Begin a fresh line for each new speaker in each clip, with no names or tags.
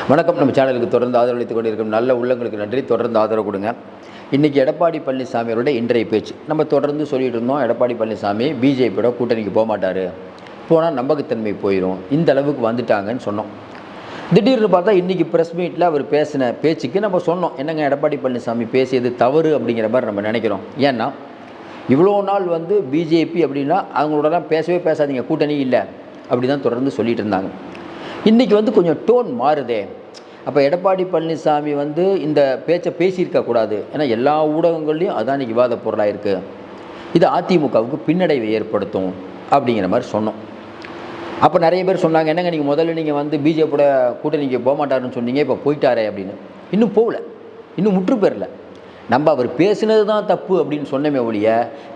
வணக்கம். நம்ம சேனலுக்கு தொடர்ந்து ஆதரவளித்துக் கொண்டிருக்கும் நல்ல உள்ளங்களுக்கு நன்றி. தொடர்ந்து ஆதரவு கொடுங்க. இன்றைக்கி எடப்பாடி பழனிசாமி அவருடைய இன்றைய பேச்சு நம்ம தொடர்ந்து சொல்லிட்டு இருந்தோம். எடப்பாடி பழனிசாமி பிஜேபியோட கூட்டணிக்கு போக மாட்டார், போனால் நம்பகத்தன்மை போயிடும், இந்த அளவுக்கு வந்துட்டாங்கன்னு சொன்னோம். திடீர்னு பார்த்தா இன்றைக்கி ப்ரெஸ் மீட்டில் அவர் பேசின பேச்சுக்கு நம்ம சொன்னோம், என்னங்க எடப்பாடி பழனிசாமி பேசியது தவறு அப்படிங்கிற மாதிரி நம்ம நினைக்கிறோம். ஏன்னா இவ்வளோ நாள் பிஜேபி அப்படின்னா அவங்களோடலாம் பேசவே பேசாதீங்க, கூட்டணி இல்லை அப்படி தான் தொடர்ந்து சொல்லிகிட்டு இருந்தாங்க. இன்றைக்கி கொஞ்சம் டோன் மாறுதே. அப்போ எடப்பாடி பழனிசாமி இந்த பேச்சை பேசியிருக்கக்கூடாது, ஏன்னா எல்லா ஊடகங்கள்லையும் அதான் இன்றைக்கி விவாத பொருளாக இருக்குது, இது அதிமுகவுக்கு பின்னடைவை ஏற்படுத்தும் அப்படிங்கிற மாதிரி சொன்னோம். அப்போ நிறைய பேர் சொன்னாங்க, என்னங்க நீங்கள் முதல்ல பிஜேபியோட கூட்டணிக்கு போக மாட்டாருன்னு சொன்னீங்க, இப்போ போயிட்டாரே அப்படின்னு. இன்னும் போகல, இன்னும் முற்று பெறல. நம்ம அவர் பேசினது தான் தப்பு அப்படின்னு சொன்னமே ஒழிய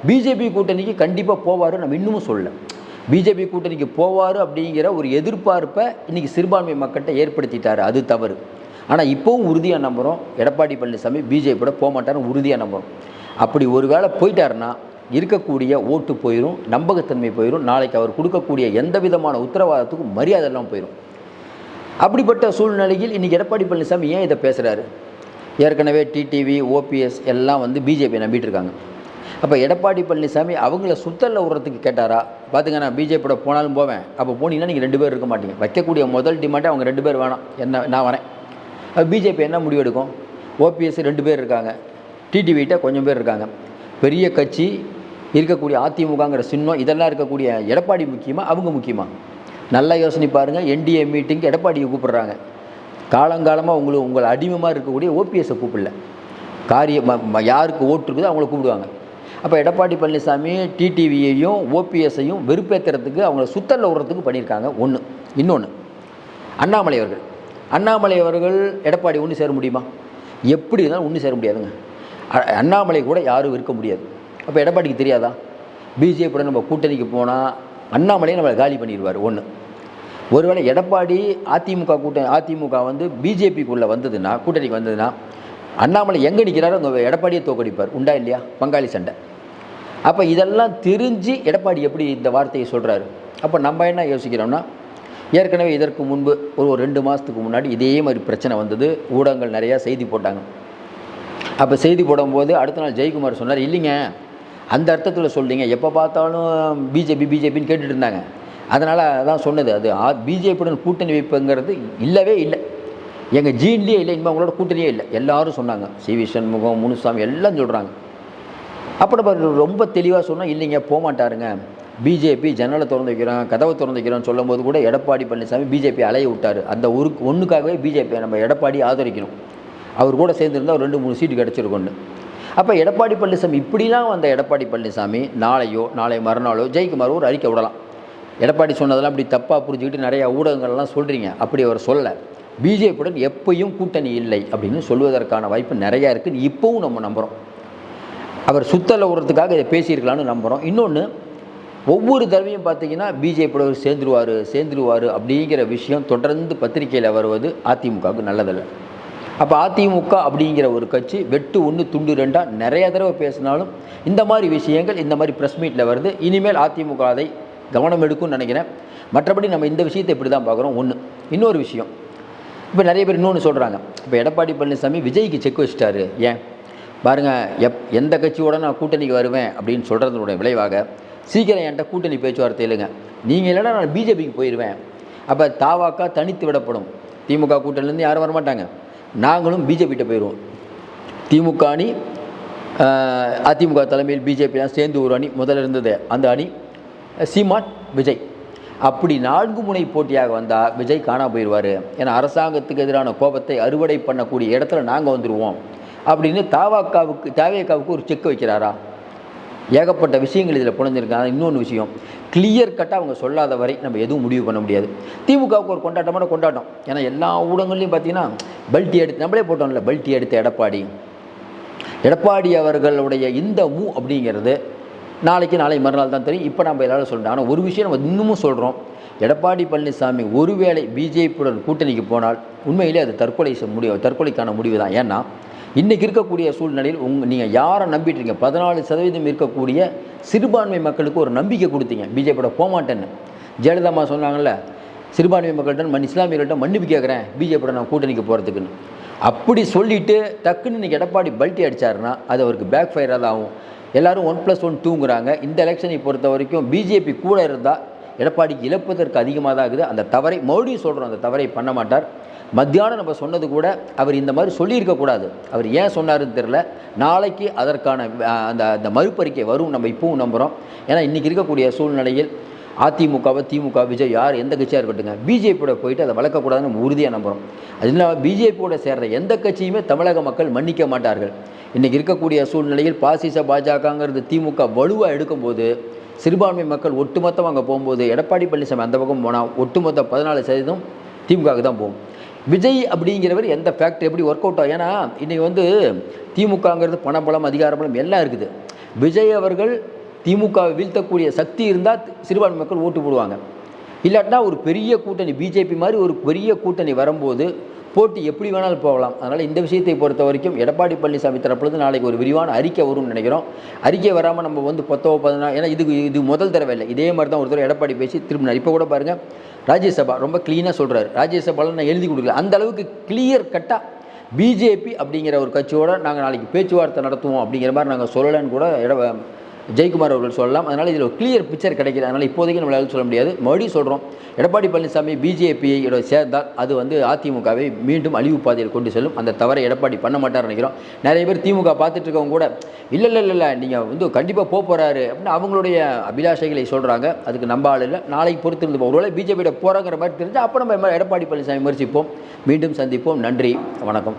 பிஜேபி கூட்டணிக்கு கண்டிப்பாக போவார் நம்ம இன்னமும் சொல்லலை. பிஜேபி கூட்டணிக்கு போவார் அப்படிங்கிற ஒரு எதிர்பார்ப்பை இன்றைக்கி சிறுபான்மை மக்கள்கிட்ட ஏற்படுத்திட்டார், அது தவறு. ஆனால் இப்போவும் உறுதியாக நம்புகிறோம், எடப்பாடி பழனிசாமி பிஜேபியோட போக மாட்டாருன்னு உறுதியாக நம்புகிறோம். அப்படி ஒரு வேளை போயிட்டாருன்னா இருக்கக்கூடிய ஓட்டு போயிடும், நம்பகத்தன்மை போயிடும், நாளைக்கு அவர் கொடுக்கக்கூடிய எந்த விதமான உத்தரவாதத்துக்கும் மரியாதையெல்லாம் போயிடும். அப்படிப்பட்ட சூழ்நிலையில் இன்றைக்கி எடப்பாடி பழனிசாமி ஏன் இதை பேசுகிறாரு? ஏற்கனவே டிடிவி, ஓபிஎஸ் எல்லாம் பிஜேபியை நம்பிட்டு இருக்காங்க. அப்போ எடப்பாடி பழனிசாமி அவங்கள சுத்தலில் விடுறதுக்கு கேட்டாரா? பார்த்துங்க, நான் பிஜேபியோட போனாலும் போவேன், அப்போ போனீங்கன்னா நீங்கள் 2 பேர் இருக்க மாட்டீங்க, வைக்கக்கூடிய முதல் டிமாண்டே அவங்க 2 பேர் வேணாம், என்ன நான் வரேன். பிஜேபி என்ன முடிவு எடுக்கும்? ஓபிஎஸ் 2 பேர் இருக்காங்க, டிடிவிட்ட கொஞ்சம் பேர் இருக்காங்க, பெரிய கட்சி இருக்கக்கூடிய அதிமுகங்கிற சின்னம் இதெல்லாம் இருக்கக்கூடிய எடப்பாடி முக்கியமாக அவங்க முக்கியமாக? நல்லா யோசனை பாருங்கள். என்டிஏ மீட்டிங்க்கு எடப்பாடியை கூப்பிட்றாங்க, காலங்காலமாக உங்களை அடிமையாக இருக்கக்கூடிய ஓபிஎஸை கூப்பிடல, யாருக்கு ஓட்டு இருக்குதோ அவங்கள கூப்பிடுவாங்க. அப்போ எடப்பாடி பழனிசாமி டிடிவியையும் ஓபிஎஸ்ஸையும் வெறுப்பேற்றுறதுக்கு அவங்கள சுத்தலில் விடுறதுக்கு பண்ணியிருக்காங்க. ஒன்று. இன்னொன்று, அண்ணாமலை அவர்கள் எடப்பாடி ஒன்று சேர முடியுமா? எப்படி இருந்தாலும் ஒன்று சேர முடியாதுங்க. அண்ணாமலை கூட யாரும் இருக்க முடியாது. அப்போ எடப்பாடிக்கு தெரியாதா? பிஜேபியோட நம்ம கூட்டணிக்கு போனால் அண்ணாமலையை நம்மளை காலி பண்ணிடுவார். ஒன்று. ஒருவேளை எடப்பாடி அதிமுக பிஜேபிக்குள்ளே வந்ததுன்னா, கூட்டணிக்கு வந்ததுன்னா அண்ணாமலை எங்கே நிற்கிறாரோ அந்த எடப்பாடியை தோக்கடிப்பார். உண்டா இல்லையா? பங்காளி சண்டை. அப்போ இதெல்லாம் தெரிஞ்சு எடப்பாடி எப்படி இந்த வார்த்தையை சொல்கிறாரு? அப்போ நம்ம என்ன யோசிக்கிறோம்னா, ஏற்கனவே இதற்கு முன்பு ஒரு 2 மாதத்துக்கு முன்னாடி இதே மாதிரி பிரச்சனை வந்தது, ஊடகங்கள் நிறையா செய்தி போட்டாங்க. அப்போ செய்தி போடும்போது அடுத்த நாள் ஜெயக்குமார் சொன்னார், இல்லைங்க அந்த அர்த்தத்தில் சொல்கிறீங்க, எப்போ பார்த்தாலும் பிஜேபின்னு கேட்டுட்டு இருந்தாங்க, அதனால் அதான் சொன்னது, அது பிஜேபியுடன் கூட்டணி வைப்புங்கிறது இல்லவே இல்லை, எங்கள் ஜீன்லேயே இல்லை, இனிமேல் அவங்களோட கூட்டணியே இல்லை, எல்லாரும் சொன்னாங்க. சிவி சண்முகம், முனுசாமி எல்லாம் சொல்கிறாங்க. அப்போ நம்ம ரொம்ப தெளிவாக சொன்னால், இல்லைங்க போக மாட்டாருங்க, பிஜேபி ஜன்னலை திறந்து வைக்கிறோம், கதவை திறந்து வைக்கிறோன்னு சொல்லும் போது கூட எடப்பாடி பழனிசாமி பிஜேபி அலைய விட்டார். அந்த ஒன்றுக்காகவே பிஜேபியை நம்ம எடப்பாடி ஆதரிக்கணும், அவர் கூட சேர்ந்துருந்தால் 2-3 சீட்டு கிடச்சிருக்கொண்டு. அப்போ எடப்பாடி பழனிசாமி இப்படிலாம் வந்த எடப்பாடி பழனிசாமி நாளை மறுநாளோ ஜெயக்குமார் ஒரு அறிக்கை விடலாம், எடப்பாடி சொன்னதெல்லாம் அப்படி தப்பாக புரிஞ்சுக்கிட்டு நிறையா ஊடகங்கள்லாம் சொல்கிறீங்க, அப்படி அவர் சொல்லலை, பிஜேபியுடன் எப்பயும் கூட்டணி இல்லை அப்படின்னு சொல்வதற்கான வாய்ப்பு நிறையா இருக்குது. இப்போவும் நம்ம நம்புகிறோம், அவர் சுத்தலை விடுறதுக்காக இதை பேசியிருக்கலான்னு நம்புகிறோம். இன்னொன்று, ஒவ்வொரு தடவையும் பார்த்தீங்கன்னா பிஜேபியோட சேர்ந்துருவார் அப்படிங்கிற விஷயம் தொடர்ந்து பத்திரிகையில் வருவது அதிமுகவுக்கு நல்லதில்லை. அப்போ அதிமுக அப்படிங்கிற ஒரு கட்சி வெட்டு 1 துண்டு 2 நிறைய தடவை பேசினாலும் இந்த மாதிரி விஷயங்கள் இந்த மாதிரி ப்ரெஸ் மீட்டில் வருது. இனிமேல் அதிமுக அதை கவனம் எடுக்கும்னு நினைக்கிறேன். மற்றபடி நம்ம இந்த விஷயத்தை இப்படி தான் பார்க்குறோம். ஒன்று. இன்னொரு விஷயம், இப்போ நிறைய பேர் இன்னொன்று சொல்கிறாங்க, இப்போ எடப்பாடி பழனிசாமி விஜய்க்கு செக் வச்சிட்டாரு. ஏன் பாருங்கள், எந்த கட்சியோட நான் கூட்டணிக்கு வருவேன் அப்படின்னு சொல்கிறதுனுடைய விளைவாக சீக்கிரம் என்கிட்ட கூட்டணி பேச்சுவார்த்தை இல்லைங்க, நீங்கள் இல்லைன்னா நான் பிஜேபிக்கு போயிடுவேன், அப்போ தாவாக்கா தனித்து விடப்படும், திமுக கூட்டணிலேருந்து யாரும் வரமாட்டாங்க, நாங்களும் பிஜேபிகிட்ட போயிடுவோம், திமுக அணி அதிமுக தலைமையில் பிஜேபிலாம் சேர்ந்து ஒரு அணி முதல்ல இருந்தது, அந்த அணி சீமான் விஜய், அப்படி 4 முனை போட்டியாக வந்தால் விஜய் காணா போயிடுவார், ஏன்னா அரசாங்கத்துக்கு எதிரான கோபத்தை அறுவடை பண்ணக்கூடிய இடத்துல நாங்கள் வந்துடுவோம் அப்படின்னு தாவேக்காவுக்கு ஒரு செக் வைக்கிறாரா? ஏகப்பட்ட விஷயங்கள் இதில் புரிஞ்சிருக்காங்க. இன்னொன்று விஷயம், கிளியர் கட்டாக அவங்க சொல்லாத வரை நம்ம எதுவும் முடிவு பண்ண முடியாது. திமுகவுக்கு ஒரு கொண்டாட்டம், ஏன்னா எல்லா ஊடகங்கள்லையும் பார்த்தீங்கன்னா பல்ட்டி எடுத்து நம்மளே போட்டோம்ல, பல்ட்டி எடுத்த எடப்பாடி அவர்களுடைய இந்த அப்படிங்கிறது நாளை மறுநாள் தான் தெரியும். இப்போ நம்ம எல்லாரும் சொல்கிறோம். ஆனால் ஒரு விஷயம் நம்ம இன்னமும் சொல்கிறோம், எடப்பாடி பழனிசாமி ஒருவேளை பிஜேபியுடன் கூட்டணிக்கு போனால் உண்மையிலே அது தற்கொலைக்கான முடிவு தான். ஏன்னா இன்றைக்கி இருக்கக்கூடிய சூழ்நிலையில் நீங்கள் யாரை நம்பிட்டுருங்க? 14% இருக்கக்கூடிய சிறுபான்மை மக்களுக்கு ஒரு நம்பிக்கை கொடுத்தீங்க, பிஜேபியோட போகமாட்டேன்னு. ஜெயலலிதா சொன்னாங்கல்ல, சிறுபான்மை மக்கள்கிட்ட இஸ்லாமியர்கள்ட்ட மன்னிப்பு கேட்குறேன் பிஜேபியோட நான் கூட்டணிக்கு போகிறதுக்குன்னு. அப்படி சொல்லிவிட்டு டக்குன்னு இன்றைக்கி எடப்பாடி பல்ட்டி அடித்தாருன்னா அது அவருக்கு பேக் ஃபயராக தான் ஆகும். எல்லோரும் 1+1 2ங்கிறாங்க. இந்த எலெக்ஷனை பொறுத்த வரைக்கும் பிஜேபி கூட இருந்தால் எடப்பாடிக்கு இழப்பதற்கு அதிகமாக தான் இருக்குது. அந்த தவறை மறுபடியும் சொல்கிறோம், அந்த தவறை பண்ண மாட்டார். மத்தியானம் நம்ம சொன்னது கூட அவர் இந்த மாதிரி சொல்லியிருக்கக்கூடாது. அவர் ஏன் சொன்னாருன்னு தெரில. நாளைக்கு அதற்கான அந்த மறுப்பறிக்கை வரும், நம்ம இப்பவும் நம்புகிறோம். ஏன்னா இன்றைக்கி இருக்கக்கூடிய சூழ்நிலையில் அதிமுகவை திமுக விஜய் யார் எந்த கட்சியாக இருக்கட்டுங்க பிஜேபியோட போயிட்டு அதை வளர்க்கக்கூடாதுன்னு நம்ம உறுதியாக நம்புகிறோம். அது இல்லாமல் பிஜேபியோட சேர்ற எந்த கட்சியுமே தமிழக மக்கள் மன்னிக்க மாட்டார்கள். இன்றைக்கி இருக்கக்கூடிய சூழ்நிலையில் பாசிச பாஜகங்கிறது திமுக வலுவாக எடுக்கும்போது சிறுபான்மை மக்கள் ஒட்டுமொத்தம் அங்கே போகும்போது எடப்பாடி பழனிசாமி அந்த பக்கம் போனால் ஒட்டுமொத்த 14% திமுகவுக்கு தான் போகும். விஜய் அப்படிங்கிறவர் எந்த ஃபேக்ட் எப்படி ஒர்க் அவுட் ஆகும்? ஏன்னா இன்றைக்கி திமுகங்கிறது பணபலம் அதிகாரபலம் எல்லாம் இருக்குது. விஜய் அவர்கள் திமுகவை வீழ்த்தக்கூடிய சக்தி இருந்தால் சிறுபான்மை மக்கள் ஓட்டு போடுவாங்க. இல்லாட்டினா ஒரு பெரிய கூட்டணி பிஜேபி மாதிரி ஒரு பெரிய கூட்டணி வரும்போது போட்டி எப்படி வேணாலும் போகலாம். அதனால் இந்த விஷயத்தை பொறுத்த வரைக்கும் எடப்பாடி பழனிசாமி தரப்புலேருந்து நாளைக்கு ஒரு விரிவான அறிக்கை வரும்னு நினைக்கிறோம். அறிக்கை வராமல் நம்ம 10-14 ஏன்னா இது முதல் தடவை இல்லை. இதே மாதிரி தான் ஒரு தடவை எடப்பாடி பேசி திரும்பினார். இப்போ கூட பாருங்கள் ராஜ்யசபா ரொம்ப க்ளீனாக சொல்கிறாரு. ராஜ்யசபாவில் நான் எழுதி கொடுக்கல, அந்த அளவுக்கு கிளியர் கட்டாக பிஜேபி அப்படிங்கிற ஒரு கட்சியோடு நாங்கள் நாளைக்கு பேச்சுவார்த்தை நடத்துவோம் அப்படிங்கிற மாதிரி நாங்கள் சொல்லலைன்னு கூட ஜெயக்குமார் அவர்கள் சொல்லலாம். அதனால் இதில் ஒரு கிளியர் பிக்சர் கிடைக்கிது. அதனால் இப்போதைக்கு நம்மளால் சொல்ல முடியாது. மறுபடியும் சொல்கிறோம், எடப்பாடி பழனிசாமி பிஜேபியை சேர்ந்தால் அது அதிமுகவை மீண்டும் அழிவு பாதையில் கொண்டு செல்லும். அந்த தவறை எடப்பாடி பண்ண மாட்டார்னு நினைக்கிறோம். நிறைய பேர் திமுக பார்த்துட்டு இருக்கவங்க கூட இல்லை நீங்கள் கண்டிப்பாக போகிறாரு அப்படின்னு அவங்களுடைய அபிலாஷைகளை சொல்கிறாங்க. அதுக்கு நம்ப ஆள் இல்லை. நாளைக்கு பொறுத்து இருந்து ஒருவேளை பிஜேபியோட போகிறாங்கிற மாதிரி தெரிஞ்சால் அப்புறம் நம்ம எடப்பாடி பழனிசாமி விமர்சிப்போம். மீண்டும் சந்திப்போம். நன்றி, வணக்கம்.